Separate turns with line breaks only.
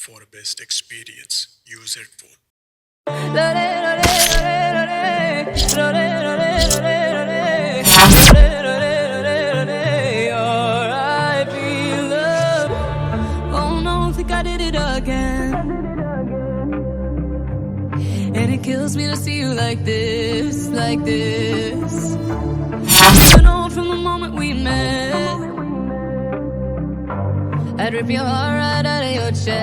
For best experience, use headphone.
Oh no, think I did it again. And it kills me to see you like this, like this. You know, from the moment we met, I'd rip your heart right out of your chest.